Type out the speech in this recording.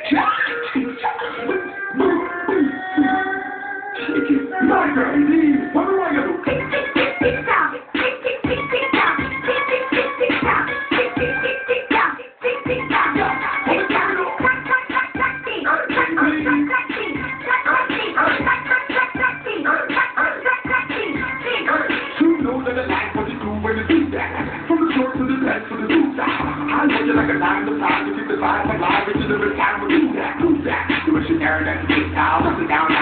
My girl, what do I do? I want you like a dime to five, to keep the vibe alive, into the time we do that. Do what you carry that to get down, up and down.